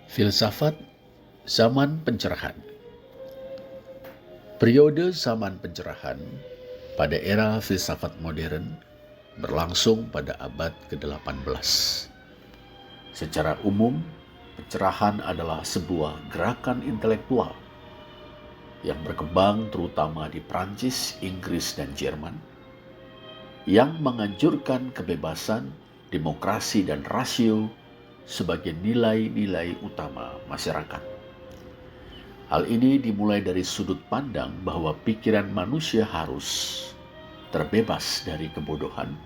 Filsafat Zaman Pencerahan. Periode zaman pencerahan pada era filsafat modern berlangsung pada abad ke-18. Secara umum, pencerahan adalah sebuah gerakan intelektual yang berkembang terutama di Prancis, Inggris, dan Jerman, yang menganjurkan kebebasan, demokrasi, dan rasio sebagai nilai-nilai utama masyarakat. Hal ini dimulai dari sudut pandang bahwa pikiran manusia harus terbebas dari kebodohan,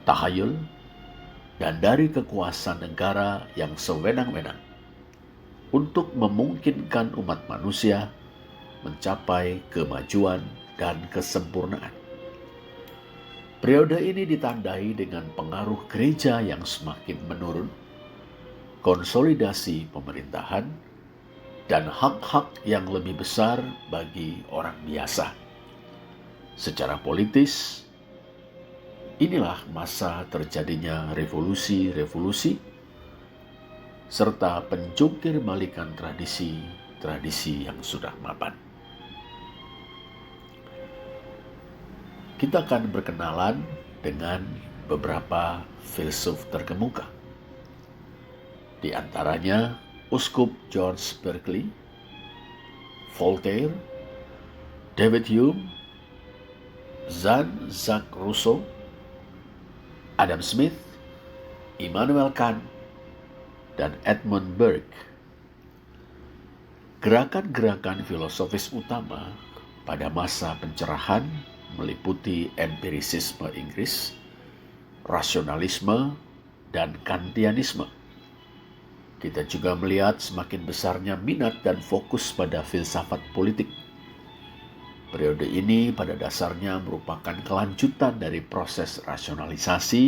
tahayul, dan dari kekuasaan negara yang sewenang-wenang untuk memungkinkan umat manusia mencapai kemajuan dan kesempurnaan. Periode ini ditandai dengan pengaruh gereja yang semakin menurun, konsolidasi pemerintahan, dan hak-hak yang lebih besar bagi orang biasa. Secara politis, inilah masa terjadinya revolusi-revolusi serta pencungkir balikan tradisi-tradisi yang sudah mapan. Kita akan berkenalan dengan beberapa filsuf terkemuka. Di antaranya Uskup George Berkeley, Voltaire, David Hume, Jean-Jacques Rousseau, Adam Smith, Immanuel Kant, dan Edmund Burke. Gerakan-gerakan filosofis utama pada masa pencerahan meliputi empirisisme Inggris, rasionalisme, dan Kantianisme. Kita juga melihat semakin besarnya minat dan fokus pada filsafat politik. Periode ini pada dasarnya merupakan kelanjutan dari proses rasionalisasi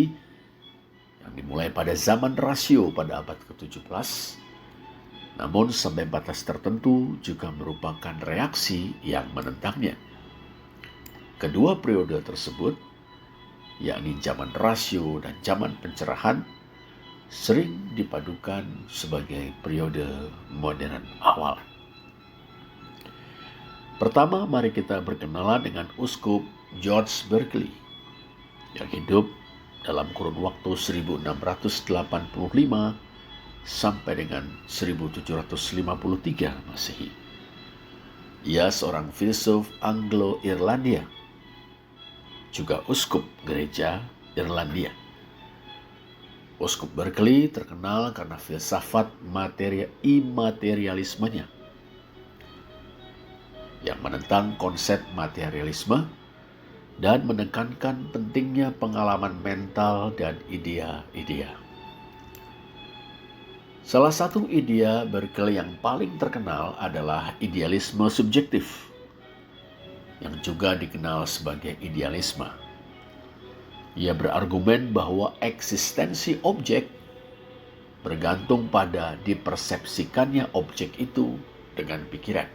yang dimulai pada zaman rasio pada abad ke-17, namun sampai batas tertentu juga merupakan reaksi yang menentangnya. Kedua periode tersebut, yakni zaman rasio dan zaman pencerahan, sering dipadukan sebagai periode modern awal. Pertama, mari kita berkenalan dengan Uskup George Berkeley yang hidup dalam kurun waktu 1685 sampai dengan 1753 Masehi. Ia seorang filsuf Anglo-Irlandia, juga uskup gereja Irlandia. Uskup Berkeley terkenal karena filsafat imaterialismenya yang menentang konsep materialisme dan menekankan pentingnya pengalaman mental dan idea-idea. Salah satu idea Berkeley yang paling terkenal adalah idealisme subjektif, yang juga dikenal sebagai idealisme. Ia berargumen bahwa eksistensi objek bergantung pada dipersepsikannya objek itu dengan pikiran.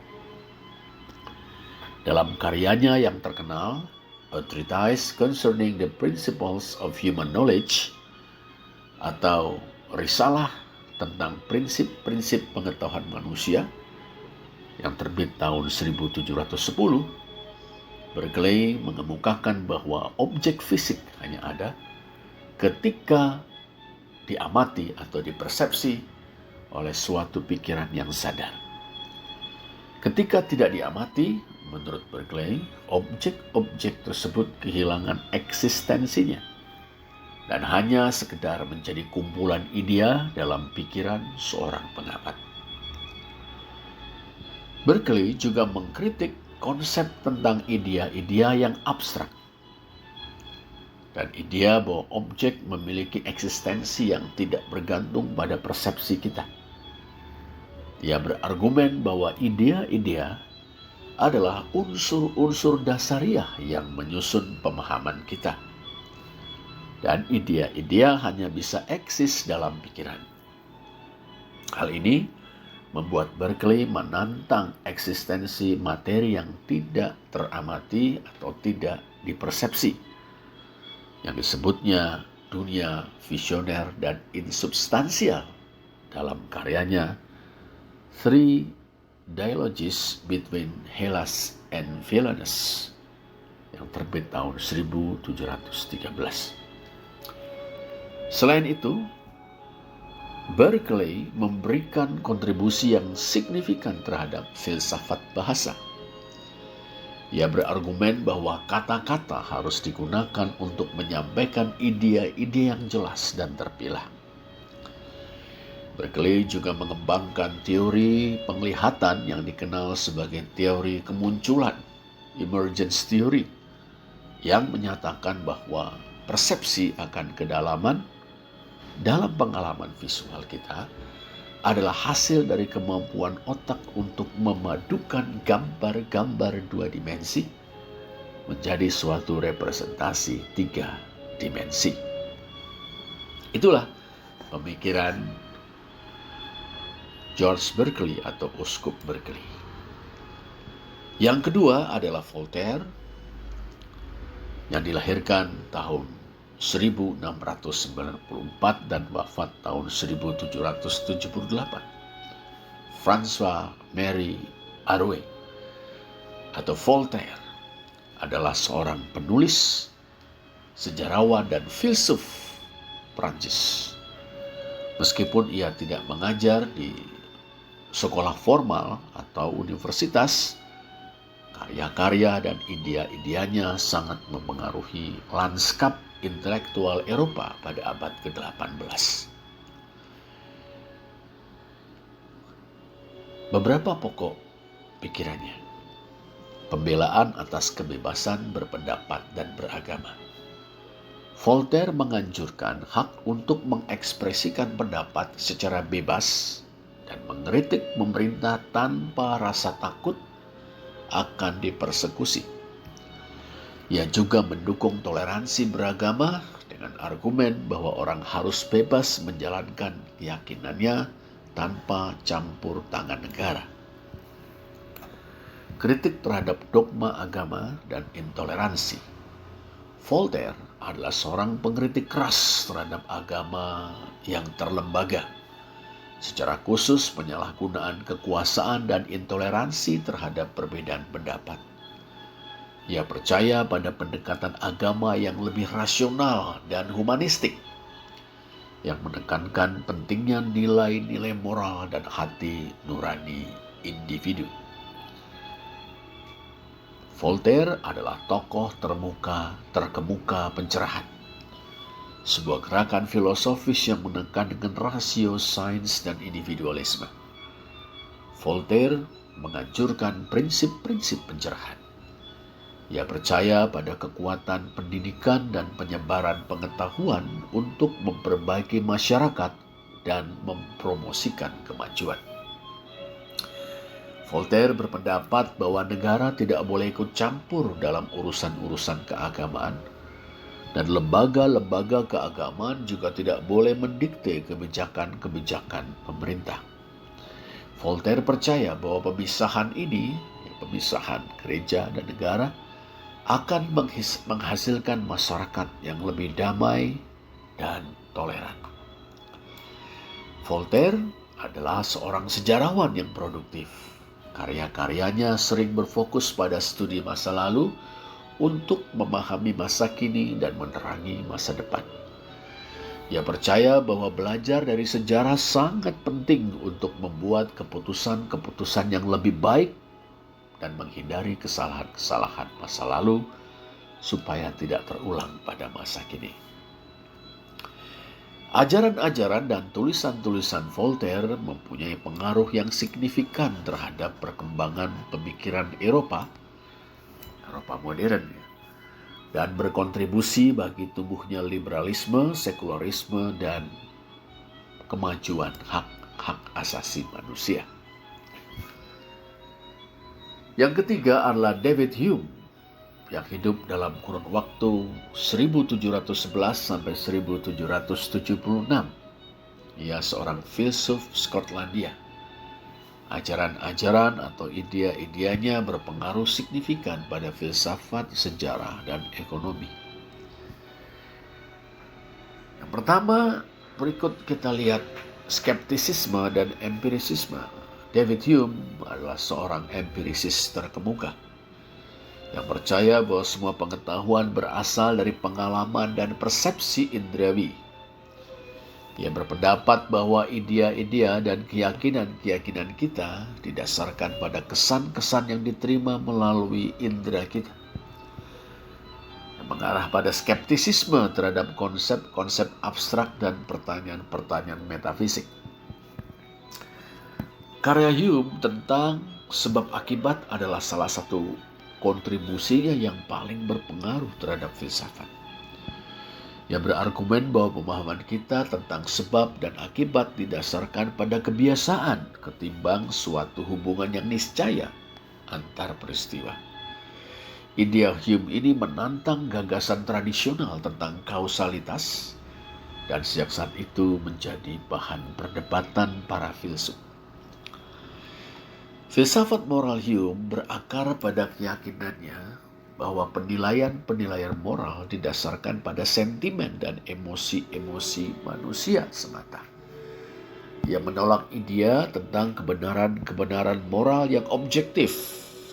Dalam karyanya yang terkenal, A Treatise Concerning the Principles of Human Knowledge, atau Risalah tentang prinsip-prinsip pengetahuan manusia, yang terbit tahun 1710, Berkeley mengemukakan bahwa objek fisik hanya ada ketika diamati atau dipersepsi oleh suatu pikiran yang sadar. Ketika tidak diamati, menurut Berkeley, objek-objek tersebut kehilangan eksistensinya dan hanya sekedar menjadi kumpulan idea dalam pikiran seorang pengamat. Berkeley juga mengkritik konsep tentang idea-idea yang abstrak dan idea bahwa objek memiliki eksistensi yang tidak bergantung pada persepsi kita. Ia berargumen bahwa idea-idea adalah unsur-unsur dasariah yang menyusun pemahaman kita, dan idea-idea hanya bisa eksis dalam pikiran. Hal ini membuat Berkeley menantang eksistensi materi yang tidak teramati atau tidak dipersepsi, yang disebutnya dunia visioner dan insubstansial dalam karyanya Three Dialogues Between Hellas and Villainous yang terbit tahun 1713. Selain itu, Berkeley memberikan kontribusi yang signifikan terhadap filsafat bahasa. Ia berargumen bahwa kata-kata harus digunakan untuk menyampaikan ide-ide yang jelas dan terpilah. Berkeley juga mengembangkan teori penglihatan yang dikenal sebagai teori kemunculan, emergence theory, yang menyatakan bahwa persepsi akan kedalaman dalam pengalaman visual kita adalah hasil dari kemampuan otak untuk memadukan gambar-gambar 2 dimensi menjadi suatu representasi 3 dimensi. Itulah pemikiran George Berkeley atau Uskup Berkeley. Yang kedua adalah Voltaire yang dilahirkan tahun 1694 dan wafat tahun 1778. François Marie Arouet atau Voltaire adalah seorang penulis, sejarawan, dan filsuf Prancis. Meskipun ia tidak mengajar di sekolah formal atau universitas, karya-karya dan ide-idenya sangat mempengaruhi lanskap intelektual Eropa pada abad ke-18. Beberapa pokok pikirannya: pembelaan atas kebebasan berpendapat dan beragama. Voltaire menganjurkan hak untuk mengekspresikan pendapat secara bebas dan mengkritik pemerintah tanpa rasa takut akan dipersekusi. Ia juga mendukung toleransi beragama dengan argumen bahwa orang harus bebas menjalankan keyakinannya tanpa campur tangan negara. Kritik terhadap dogma agama dan intoleransi. Voltaire adalah seorang pengkritik keras terhadap agama yang terlembaga, secara khusus penyalahgunaan kekuasaan dan intoleransi terhadap perbedaan pendapat. Ia percaya pada pendekatan agama yang lebih rasional dan humanistik, yang menekankan pentingnya nilai-nilai moral dan hati nurani individu. Voltaire adalah tokoh terkemuka pencerahan, sebuah gerakan filosofis yang menekan dengan rasio sains dan individualisme. Voltaire menganjurkan prinsip-prinsip pencerahan. Ia percaya pada kekuatan pendidikan dan penyebaran pengetahuan untuk memperbaiki masyarakat dan mempromosikan kemajuan. Voltaire berpendapat bahwa negara tidak boleh ikut campur dalam urusan-urusan keagamaan, dan lembaga-lembaga keagamaan juga tidak boleh mendikte kebijakan-kebijakan pemerintah. Voltaire percaya bahwa pemisahan ini, pemisahan gereja dan negara, akan menghasilkan masyarakat yang lebih damai dan toleran. Voltaire adalah seorang sejarawan yang produktif. Karya-karyanya sering berfokus pada studi masa lalu untuk memahami masa kini dan menerangi masa depan. Ia percaya bahwa belajar dari sejarah sangat penting untuk membuat keputusan-keputusan yang lebih baik dan menghindari kesalahan-kesalahan masa lalu supaya tidak terulang pada masa kini. Ajaran-ajaran dan tulisan-tulisan Voltaire mempunyai pengaruh yang signifikan terhadap perkembangan pemikiran Eropa modern, dan berkontribusi bagi tumbuhnya liberalisme, sekularisme, dan kemajuan hak-hak asasi manusia. Yang ketiga adalah David Hume yang hidup dalam kurun waktu 1711 sampai 1776. Ia seorang filsuf Skotlandia. Ajaran-ajaran atau ide-idenya berpengaruh signifikan pada filsafat, sejarah, dan ekonomi. Yang pertama, berikut kita lihat skeptisisme dan empirisisme. David Hume adalah seorang empirisis terkemuka yang percaya bahwa semua pengetahuan berasal dari pengalaman dan persepsi indrawi. Ia berpendapat bahwa idea-idea dan keyakinan-keyakinan kita didasarkan pada kesan-kesan yang diterima melalui indera kita, yang mengarah pada skeptisisme terhadap konsep-konsep abstrak dan pertanyaan-pertanyaan metafisik. Karya Hume tentang sebab akibat adalah salah satu kontribusinya yang paling berpengaruh terhadap filsafat. Ia berargumen bahwa pemahaman kita tentang sebab dan akibat didasarkan pada kebiasaan ketimbang suatu hubungan yang niscaya antar peristiwa. Idea Hume ini menantang gagasan tradisional tentang kausalitas dan sejak saat itu menjadi bahan perdebatan para filsuf. Filsafat moral Hume berakar pada keyakinannya bahwa penilaian-penilaian moral didasarkan pada sentimen dan emosi-emosi manusia semata. Ia menolak idea tentang kebenaran-kebenaran moral yang objektif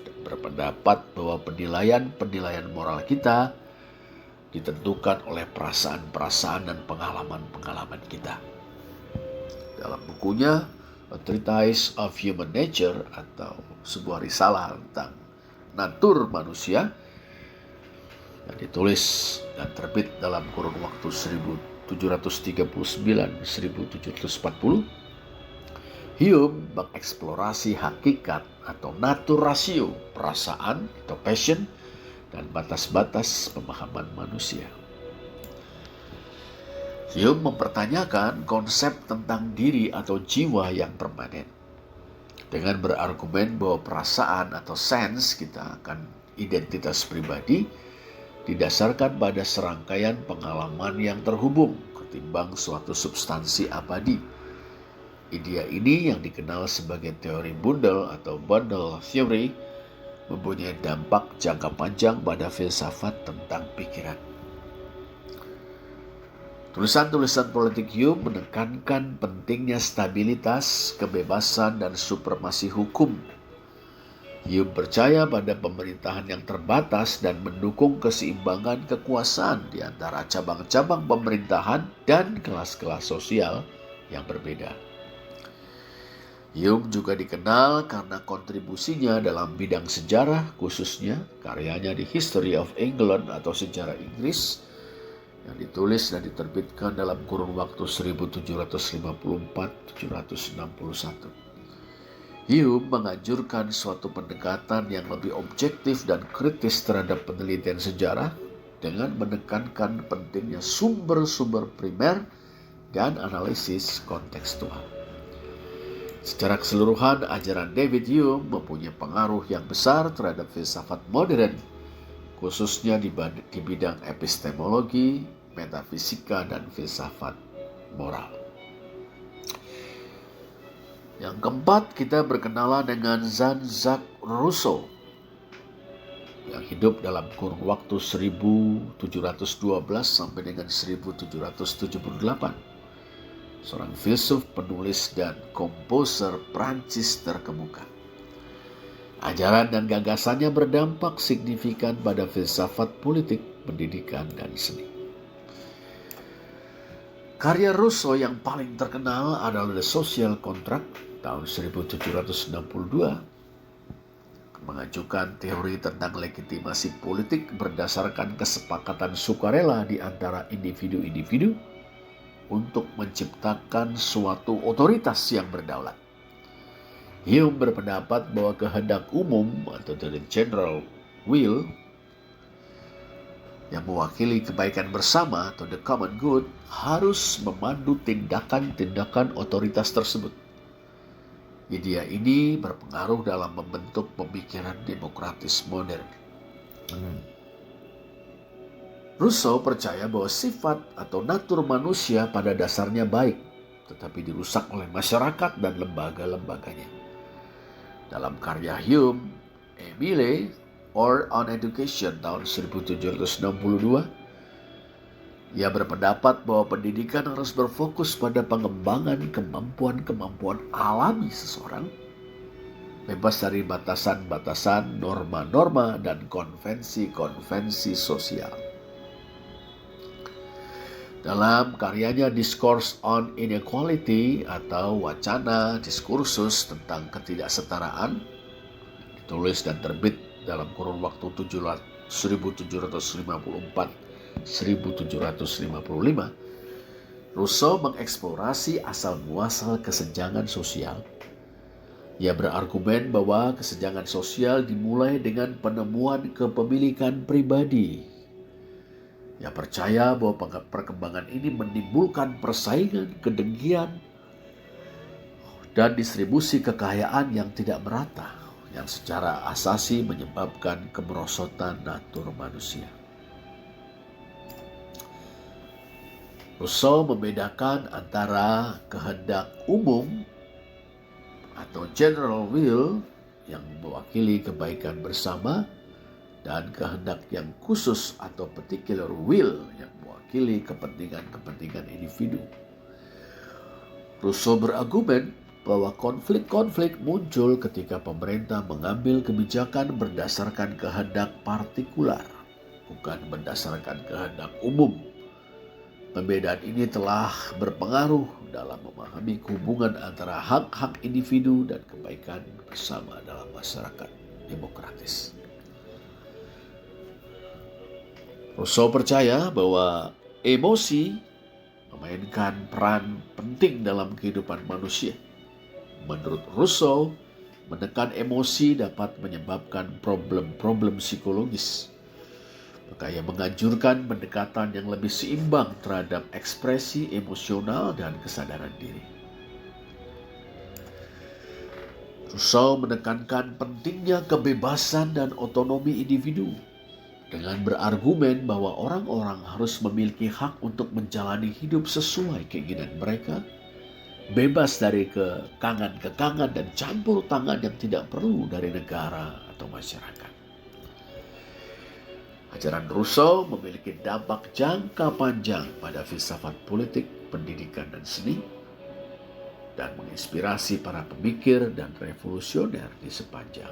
dan berpendapat bahwa penilaian-penilaian moral kita ditentukan oleh perasaan-perasaan dan pengalaman-pengalaman kita. Dalam bukunya A Treatise of Human Nature atau sebuah risalah tentang natur manusia yang ditulis dan terbit dalam kurun waktu 1739-1740, Hume mengeksplorasi hakikat atau natur rasio, perasaan atau passion, dan batas-batas pemahaman manusia. Hume mempertanyakan konsep tentang diri atau jiwa yang permanen dengan berargumen bahwa perasaan atau sense kita akan identitas pribadi didasarkan pada serangkaian pengalaman yang terhubung ketimbang suatu substansi abadi. Idea ini yang dikenal sebagai teori bundel atau bundle theory mempunyai dampak jangka panjang pada filsafat tentang pikiran. Tulisan-tulisan politik Hume menekankan pentingnya stabilitas, kebebasan, dan supremasi hukum. Hume percaya pada pemerintahan yang terbatas dan mendukung keseimbangan kekuasaan di antara cabang-cabang pemerintahan dan kelas-kelas sosial yang berbeda. Hume juga dikenal karena kontribusinya dalam bidang sejarah, khususnya karyanya di History of England atau sejarah Inggris yang ditulis dan diterbitkan dalam kurun waktu 1754-1761. Hume menganjurkan suatu pendekatan yang lebih objektif dan kritis terhadap penelitian sejarah dengan menekankan pentingnya sumber-sumber primer dan analisis kontekstual. Secara keseluruhan, ajaran David Hume mempunyai pengaruh yang besar terhadap filsafat modern, khususnya di bidang epistemologi, metafisika, dan filsafat moral. Yang keempat, kita berkenalan dengan Jean-Jacques Rousseau yang hidup dalam kurun waktu 1712 sampai dengan 1778. Seorang filsuf, penulis, dan komposer Prancis terkemuka. Ajaran dan gagasannya berdampak signifikan pada filsafat politik, pendidikan, dan seni. Karya Rousseau yang paling terkenal adalah The Social Contract tahun 1762, mengajukan teori tentang legitimasi politik berdasarkan kesepakatan sukarela di antara individu-individu untuk menciptakan suatu otoritas yang berdaulat. Hume berpendapat bahwa kehendak umum atau the general will yang mewakili kebaikan bersama atau the common good harus memandu tindakan-tindakan otoritas tersebut. Idea ini berpengaruh dalam membentuk pemikiran demokratis modern. Rousseau percaya bahwa sifat atau natur manusia pada dasarnya baik, tetapi dirusak oleh masyarakat dan lembaga-lembaganya. Dalam karya Hume, Emile or on Education tahun 1762, Ia berpendapat bahwa pendidikan harus berfokus pada pengembangan kemampuan-kemampuan alami seseorang, bebas dari batasan-batasan, norma-norma, dan konvensi-konvensi sosial. Dalam karyanya Discourse on Inequality atau wacana diskursus tentang ketidaksetaraan, ditulis dan terbit dalam kurun waktu 1754-1755, Rousseau mengeksplorasi asal-muasal kesenjangan sosial. Ia berargumen bahwa kesenjangan sosial dimulai dengan penemuan kepemilikan pribadi. Ia percaya bahwa perkembangan ini menimbulkan persaingan, kedengkian, dan distribusi kekayaan yang tidak merata, yang secara asasi menyebabkan kemerosotan natur manusia. Rousseau membedakan antara kehendak umum atau general will yang mewakili kebaikan bersama dan kehendak yang khusus atau particular will yang mewakili kepentingan-kepentingan individu. Rousseau berargumen bahwa konflik-konflik muncul ketika pemerintah mengambil kebijakan berdasarkan kehendak partikular, bukan berdasarkan kehendak umum. Pembedaan ini telah berpengaruh dalam memahami hubungan antara hak-hak individu dan kebaikan bersama dalam masyarakat demokratis. Rousseau percaya bahwa emosi memainkan peran penting dalam kehidupan manusia. Menurut Rousseau, menekan emosi dapat menyebabkan problem-problem psikologis. Maka ia menganjurkan pendekatan yang lebih seimbang terhadap ekspresi emosional dan kesadaran diri. Rousseau menekankan pentingnya kebebasan dan otonomi individu dengan berargumen bahwa orang-orang harus memiliki hak untuk menjalani hidup sesuai keinginan mereka, bebas dari kekangan-kekangan dan campur tangan yang tidak perlu dari negara atau masyarakat. Ajaran Rousseau memiliki dampak jangka panjang pada filsafat politik, pendidikan, dan seni, dan menginspirasi para pemikir dan revolusioner di sepanjang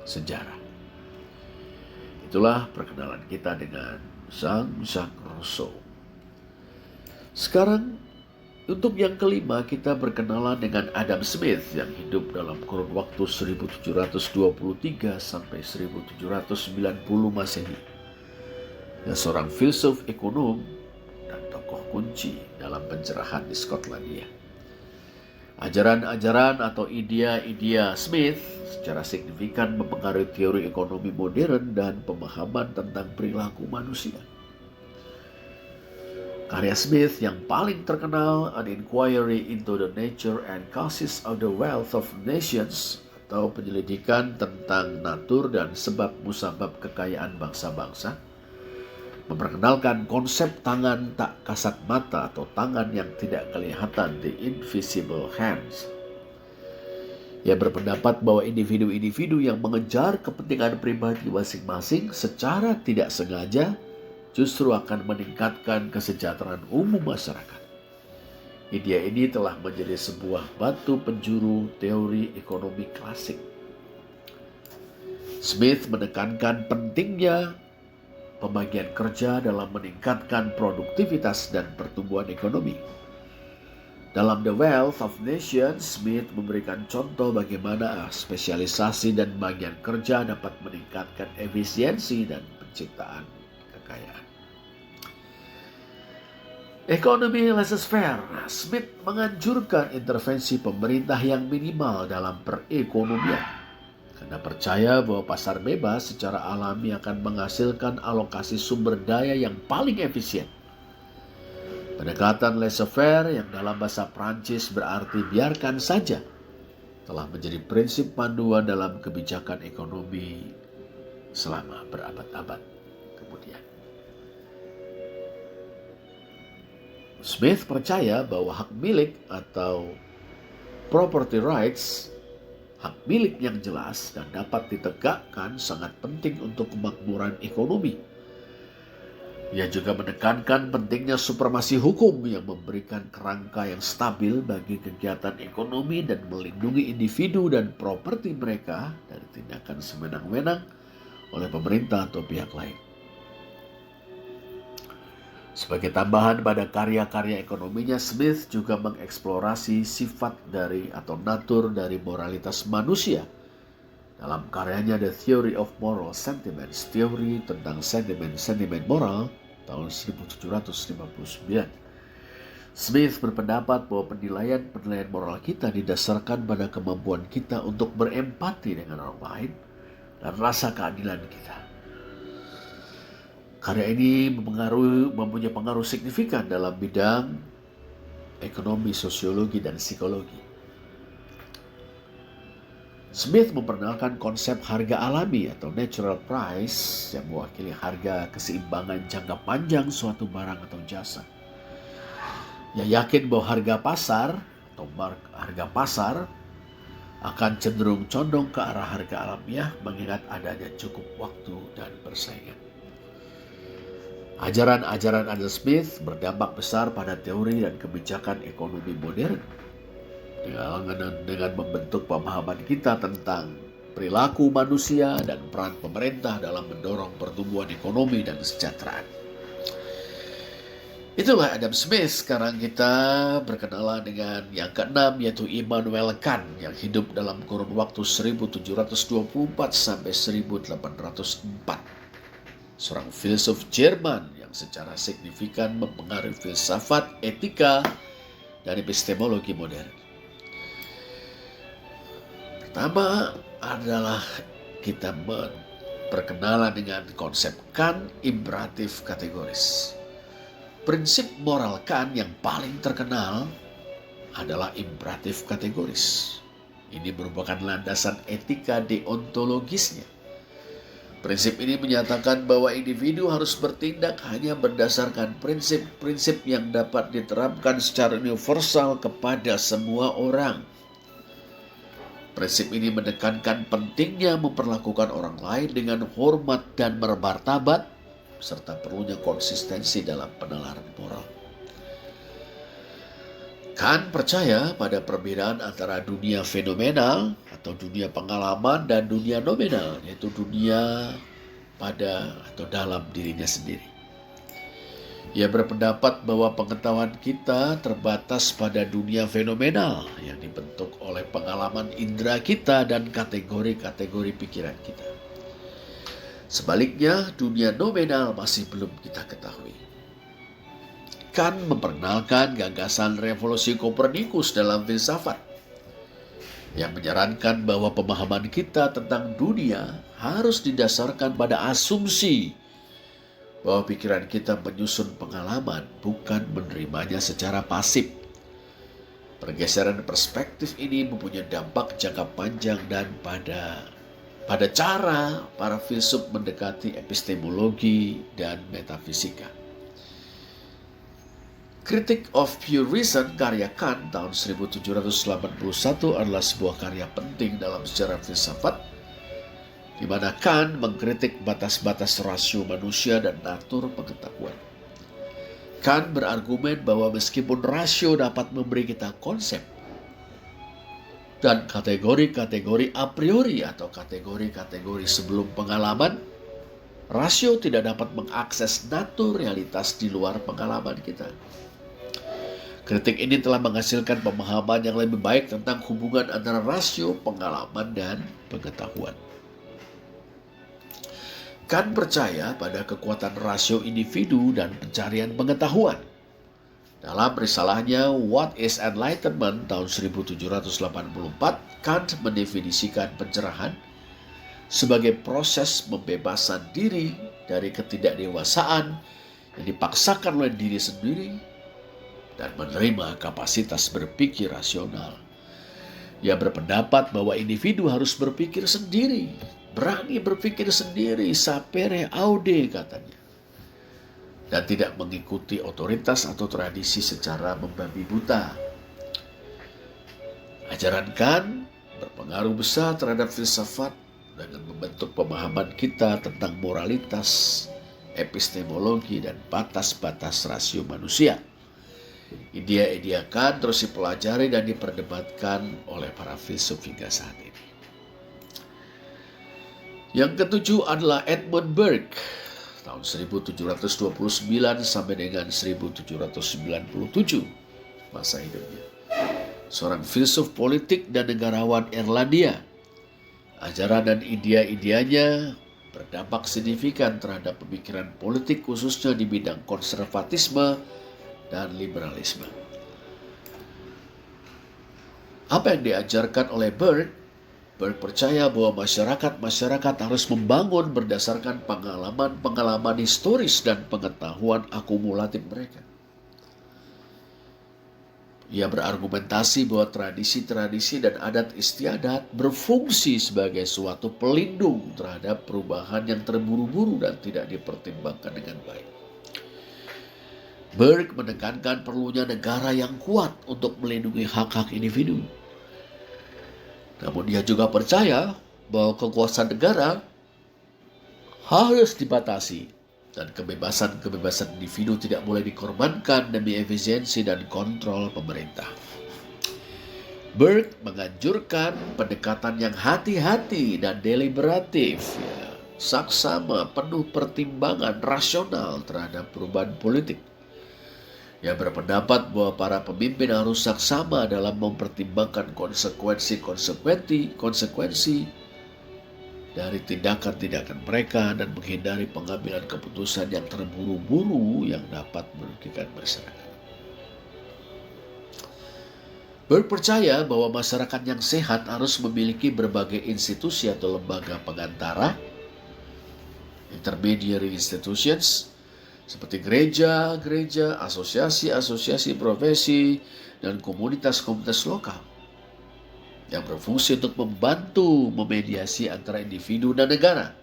sejarah. Itulah perkenalan kita dengan Jean-Jacques Rousseau. Sekarang, untuk yang kelima, kita berkenalan dengan Adam Smith yang hidup dalam kurun waktu 1723 sampai 1790 Masehi. Dia seorang filsuf, ekonom, dan tokoh kunci dalam pencerahan di Skotlandia. Ajaran-ajaran atau idea-idea Smith secara signifikan mempengaruhi teori ekonomi modern dan pemahaman tentang perilaku manusia. Karya Smith yang paling terkenal, An Inquiry into the Nature and Causes of the Wealth of Nations, atau penyelidikan tentang natur dan sebab musabab kekayaan bangsa-bangsa, memperkenalkan konsep tangan tak kasat mata atau tangan yang tidak kelihatan, the invisible hands. Ia berpendapat bahwa individu-individu yang mengejar kepentingan pribadi masing-masing secara tidak sengaja justru akan meningkatkan kesejahteraan umum masyarakat. Idea ini telah menjadi sebuah batu penjuru teori ekonomi klasik. Smith menekankan pentingnya pembagian kerja dalam meningkatkan produktivitas dan pertumbuhan ekonomi. Dalam The Wealth of Nations, Smith memberikan contoh bagaimana spesialisasi dan bagian kerja dapat meningkatkan efisiensi dan penciptaan kekayaan. Ekonomi laissez-faire. Smith menganjurkan intervensi pemerintah yang minimal dalam perekonomian, karena percaya bahwa pasar bebas secara alami akan menghasilkan alokasi sumber daya yang paling efisien. Pendekatan laissez-faire yang dalam bahasa Prancis berarti biarkan saja telah menjadi prinsip panduan dalam kebijakan ekonomi selama berabad-abad kemudian. Smith percaya bahwa hak milik atau property rights, hak milik yang jelas dan dapat ditegakkan sangat penting untuk kemakmuran ekonomi. Ia juga menekankan pentingnya supremasi hukum yang memberikan kerangka yang stabil bagi kegiatan ekonomi dan melindungi individu dan properti mereka dari tindakan sewenang-wenang oleh pemerintah atau pihak lain. Sebagai tambahan pada karya-karya ekonominya, Smith juga mengeksplorasi sifat dari atau natur dari moralitas manusia. Dalam karyanya The Theory of Moral Sentiments, teori tentang sentimen-sentimen moral, tahun 1759. Smith berpendapat bahwa penilaian moral kita didasarkan pada kemampuan kita untuk berempati dengan orang lain dan rasa keadilan kita. Karya ini mempunyai pengaruh signifikan dalam bidang ekonomi, sosiologi, dan psikologi. Smith memperkenalkan konsep harga alami atau natural price yang mewakili harga keseimbangan jangka panjang suatu barang atau jasa. Ia yakin bahwa harga pasar atau harga pasar akan cenderung condong ke arah harga alamiah mengingat adanya cukup waktu dan persaingan. Ajaran-ajaran Adam Smith berdampak besar pada teori dan kebijakan ekonomi modern dengan membentuk pemahaman kita tentang perilaku manusia dan peran pemerintah dalam mendorong pertumbuhan ekonomi dan kesejahteraan. Itulah Adam Smith. Sekarang kita berkenalan dengan yang keenam, yaitu Immanuel Kant yang hidup dalam kurun waktu 1724 sampai 1804. Seorang filsuf Jerman yang secara signifikan mempengaruhi filsafat, etika, dan epistemologi modern. Pertama adalah kita berkenalan dengan konsep Kant imperatif kategoris. Prinsip moral Kant yang paling terkenal adalah imperatif kategoris. Ini merupakan landasan etika deontologisnya. Prinsip ini menyatakan bahwa individu harus bertindak hanya berdasarkan prinsip-prinsip yang dapat diterapkan secara universal kepada semua orang. Prinsip ini menekankan pentingnya memperlakukan orang lain dengan hormat dan bermartabat, serta perlunya konsistensi dalam penalaran moral. Kant percaya pada perbedaan antara dunia fenomenal atau dunia pengalaman dan dunia nominal, yaitu dunia pada atau dalam dirinya sendiri. Ia berpendapat bahwa pengetahuan kita terbatas pada dunia fenomenal yang dibentuk oleh pengalaman indera kita dan kategori-kategori pikiran kita. Sebaliknya, dunia nominal masih belum kita ketahui. Kant memperkenalkan gagasan revolusi Kopernikus dalam filsafat yang menyarankan bahwa pemahaman kita tentang dunia harus didasarkan pada asumsi bahwa pikiran kita menyusun pengalaman, bukan menerimanya secara pasif. Pergeseran perspektif ini mempunyai dampak jangka panjang dan pada cara para filsuf mendekati epistemologi dan metafisika. Critique of Pure Reason karya Kant tahun 1781 adalah sebuah karya penting dalam sejarah filsafat, di mana Kant mengkritik batas-batas rasio manusia dan natur pengetahuan. Kant berargumen bahwa meskipun rasio dapat memberi kita konsep dan kategori-kategori a priori atau kategori-kategori sebelum pengalaman, rasio tidak dapat mengakses natur realitas di luar pengalaman kita. Kritik ini telah menghasilkan pemahaman yang lebih baik tentang hubungan antara rasio, pengalaman, dan pengetahuan. Kant percaya pada kekuatan rasio individu dan pencarian pengetahuan. Dalam risalahnya What is Enlightenment tahun 1784, Kant mendefinisikan pencerahan sebagai proses pembebasan diri dari ketidakdewasaan yang dipaksakan oleh diri sendiri dan menerima kapasitas berpikir rasional. Ia berpendapat bahwa individu harus berpikir sendiri, berani berpikir sendiri, sapere aude katanya, dan tidak mengikuti otoritas atau tradisi secara membabi buta. Ajaran Kant berpengaruh besar terhadap filsafat dengan membentuk pemahaman kita tentang moralitas epistemologi, dan batas-batas rasio manusia. Idea-idea Kant terus dipelajari dan diperdebatkan oleh para filsuf hingga saat ini. Yang ketujuh adalah Edmund Burke, tahun 1729 sampai dengan 1797 masa hidupnya. Seorang filsuf politik dan negarawan Irlandia. Ajaran dan idea-ideanya berdampak signifikan terhadap pemikiran politik khususnya di bidang konservatisme dan liberalisme. Apa yang diajarkan oleh Burke? Burke percaya bahwa masyarakat harus membangun berdasarkan pengalaman historis dan pengetahuan akumulatif mereka. Ia berargumentasi bahwa tradisi-tradisi dan adat istiadat berfungsi sebagai suatu pelindung terhadap perubahan yang terburu-buru dan tidak dipertimbangkan dengan baik. Burke menekankan perlunya negara yang kuat untuk melindungi hak-hak individu. Namun dia juga percaya bahwa kekuasaan negara harus dibatasi dan kebebasan individu tidak boleh dikorbankan demi efisiensi dan kontrol pemerintah. Burke menganjurkan pendekatan yang hati-hati dan deliberatif, saksama, penuh pertimbangan rasional terhadap perubahan politik. Ia berpendapat bahwa para pemimpin harus saksama dalam mempertimbangkan konsekuensi dari tindakan-tindakan mereka dan menghindari pengambilan keputusan yang terburu-buru yang dapat merugikan masyarakat. Burke percaya bahwa masyarakat yang sehat harus memiliki berbagai institusi atau lembaga pengantara, intermediary institutions, seperti gereja, asosiasi profesi, dan komunitas-komunitas lokal yang berfungsi untuk membantu memediasi antara individu dan negara.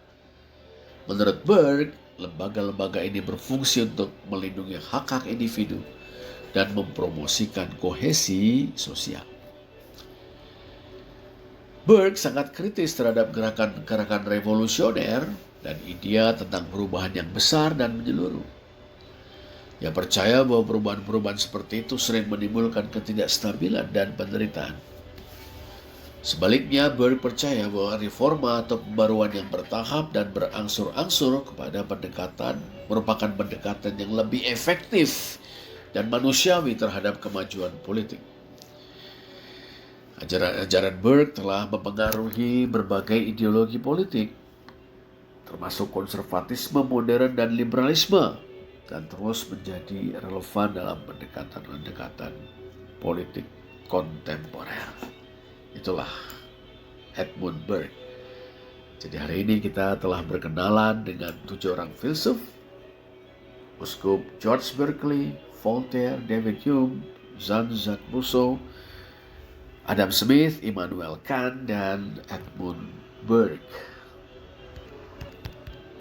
Menurut Burke, lembaga-lembaga ini berfungsi untuk melindungi hak-hak individu dan mempromosikan kohesi sosial. Burke sangat kritis terhadap gerakan revolusioner dan idea tentang perubahan yang besar dan menyeluruh. Ia percaya bahwa perubahan-perubahan seperti itu sering menimbulkan ketidakstabilan dan penderitaan. Sebaliknya, Burke percaya bahwa reforma atau pembaruan yang bertahap dan berangsur-angsur kepada merupakan pendekatan yang lebih efektif dan manusiawi terhadap kemajuan politik. Ajaran Burke telah mempengaruhi berbagai ideologi politik, termasuk konservatisme modern dan liberalisme, dan terus menjadi relevan dalam pendekatan politik kontemporer. Itulah Edmund Burke. Jadi hari ini kita telah berkenalan dengan 7 orang filsuf: Uskup George Berkeley, Voltaire, David Hume, Jean-Jacques Rousseau, Adam Smith, Immanuel Kant, dan Edmund Burke.